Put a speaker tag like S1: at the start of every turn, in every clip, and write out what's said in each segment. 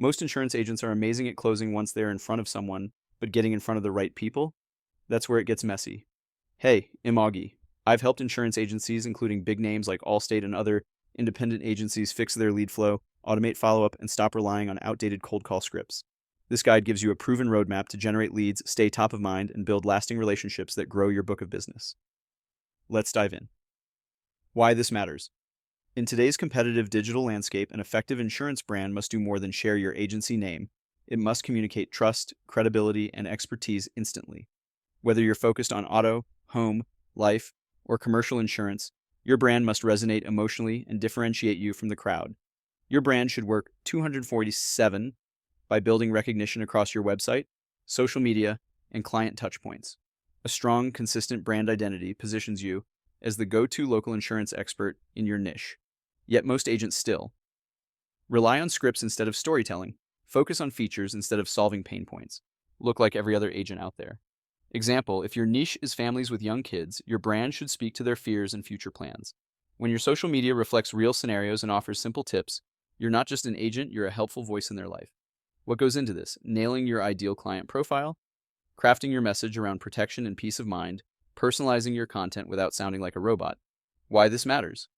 S1: Most insurance agents are amazing at closing once they're in front of someone, but getting in front of the right people? That's where it gets messy. Hey, I'm Auggie. I've helped insurance agencies, including big names like Allstate and other independent agencies, fix their lead flow, automate follow-up, and stop relying on outdated cold call scripts. This guide gives you a proven roadmap to generate leads, stay top of mind, and build lasting relationships that grow your book of business. Let's dive in. Why this matters. In today's competitive digital landscape, an effective insurance brand must do more than share your agency name. It must communicate trust, credibility, and expertise instantly. Whether you're focused on auto, home, life, or commercial insurance, your brand must resonate emotionally and differentiate you from the crowd. Your brand should work 247 by building recognition across your website, social media, and client touchpoints. A strong, consistent brand identity positions you as the go-to local insurance expert in your niche. Yet most agents still rely on scripts instead of storytelling, focus on features instead of solving pain points, look like every other agent out there. Example, if your niche is families with young kids, your brand should speak to their fears and future plans. When your social media reflects real scenarios and offers simple tips, you're not just an agent, you're a helpful voice in their life. What goes into this? Nailing your ideal client profile, crafting your message around protection and peace of mind, personalizing your content without sounding like a robot. Why this matters?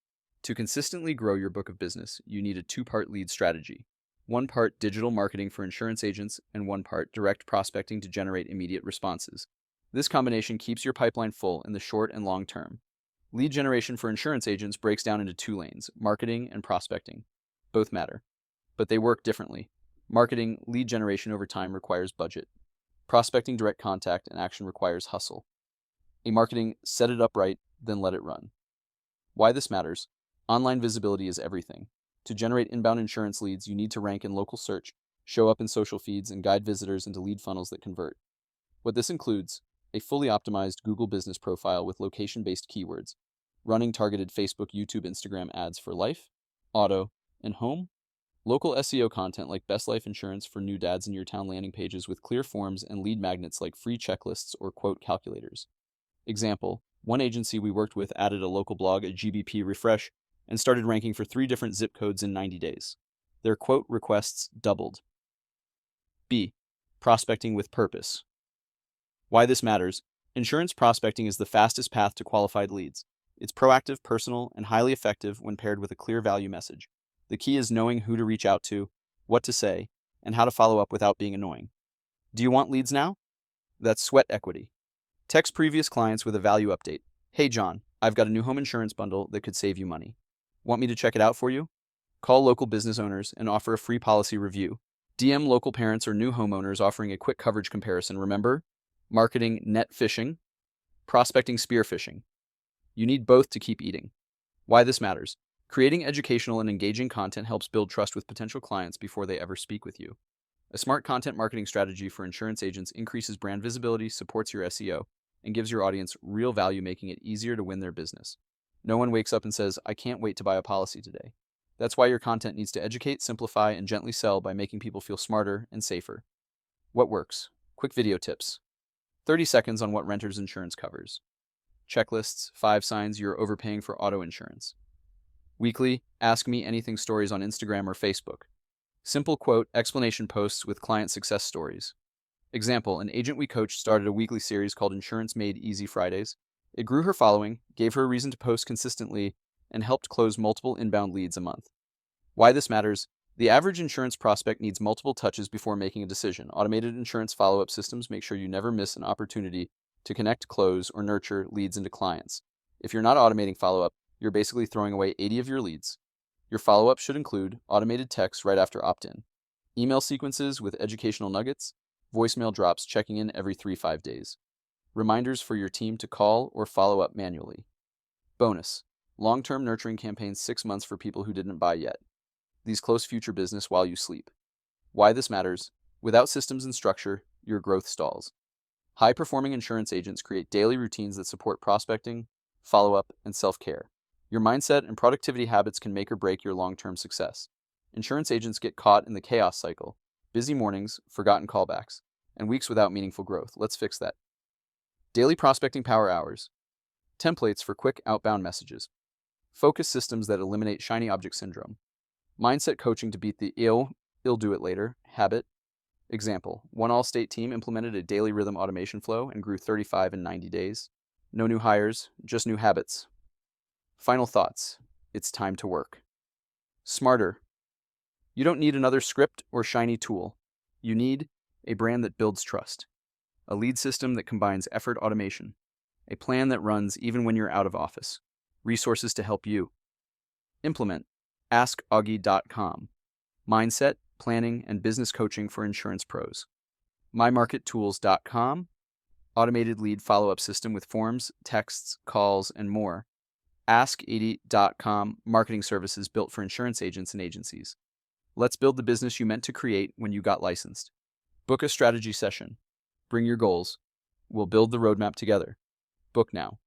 S1: To consistently grow your book of business, you need a two-part lead strategy. One part digital marketing for insurance agents and one part direct prospecting to generate immediate responses. This combination keeps your pipeline full in the short and long term. Lead generation for insurance agents breaks down into two lanes, marketing and prospecting. Both matter, but they work differently. Marketing, lead generation over time requires budget. Prospecting, direct contact and action requires hustle. A marketing, set it up right, then let it run. Why this matters? Online visibility is everything. To generate inbound insurance leads, you need to rank in local search, show up in social feeds, and guide visitors into lead funnels that convert. What this includes: a fully optimized Google business profile with location-based keywords, running targeted Facebook, YouTube, Instagram ads for life, auto, and home, local SEO content like Best Life Insurance for new dads in your town landing pages with clear forms and lead magnets like free checklists or quote calculators. Example, one agency we worked with added a local blog, a GBP refresh, and started ranking for 3 different zip codes in 90 days. Their quote requests doubled. B. Prospecting with purpose. Why this matters? Insurance prospecting is the fastest path to qualified leads. It's proactive, personal, and highly effective when paired with a clear value message. The key is knowing who to reach out to, what to say, and how to follow up without being annoying. Do you want leads now? That's sweat equity. Text previous clients with a value update. Hey John, I've got a new home insurance bundle that could save you money. Want me to check it out for you? Call local business owners and offer a free policy review. DM local parents or new homeowners offering a quick coverage comparison. Remember, marketing net fishing, prospecting spear fishing. You need both to keep eating. Why this matters? Creating educational and engaging content helps build trust with potential clients before they ever speak with you. A smart content marketing strategy for insurance agents increases brand visibility, supports your SEO, and gives your audience real value, making it easier to win their business. No one wakes up and says, I can't wait to buy a policy today. That's why your content needs to educate, simplify, and gently sell by making people feel smarter and safer. What works? Quick video tips. 30 seconds on what renter's insurance covers. Checklists, 5 signs you're overpaying for auto insurance. Weekly, Ask Me Anything stories on Instagram or Facebook. Simple quote, explanation posts with client success stories. Example, an agent we coached started a weekly series called Insurance Made Easy Fridays. It grew her following, gave her a reason to post consistently, and helped close multiple inbound leads a month. Why this matters? The average insurance prospect needs multiple touches before making a decision. Automated insurance follow-up systems make sure you never miss an opportunity to connect, close, or nurture leads into clients. If you're not automating follow-up, you're basically throwing away 80 of your leads. Your follow-up should include automated texts right after opt-in, email sequences with educational nuggets, voicemail drops checking in every 3-5 days, reminders for your team to call or follow up manually. Bonus, long-term nurturing campaigns 6 months for people who didn't buy yet. These close future business while you sleep. Why this matters? Without systems and structure, your growth stalls. High-performing insurance agents create daily routines that support prospecting, follow-up, and self-care. Your mindset and productivity habits can make or break your long-term success. Insurance agents get caught in the chaos cycle, busy mornings, forgotten callbacks, and weeks without meaningful growth. Let's fix that. Daily prospecting power hours. Templates for quick outbound messages. Focus systems that eliminate shiny object syndrome. Mindset coaching to beat the I'll do it later. Habit. Example, one All-State team implemented a daily rhythm automation flow and grew 35 in 90 days. No new hires, just new habits. Final thoughts. It's time to work. Smarter. You don't need another script or shiny tool. You need a brand that builds trust, a lead system that combines effort automation, a plan that runs even when you're out of office, resources to help you. Implement. AskAuggie.com. Mindset, planning, and business coaching for insurance pros. MyMarketTools.com. Automated lead follow-up system with forms, texts, calls, and more. Ask80.com. Marketing services built for insurance agents and agencies. Let's build the business you meant to create when you got licensed. Book a strategy session. Bring your goals. We'll build the roadmap together. Book now.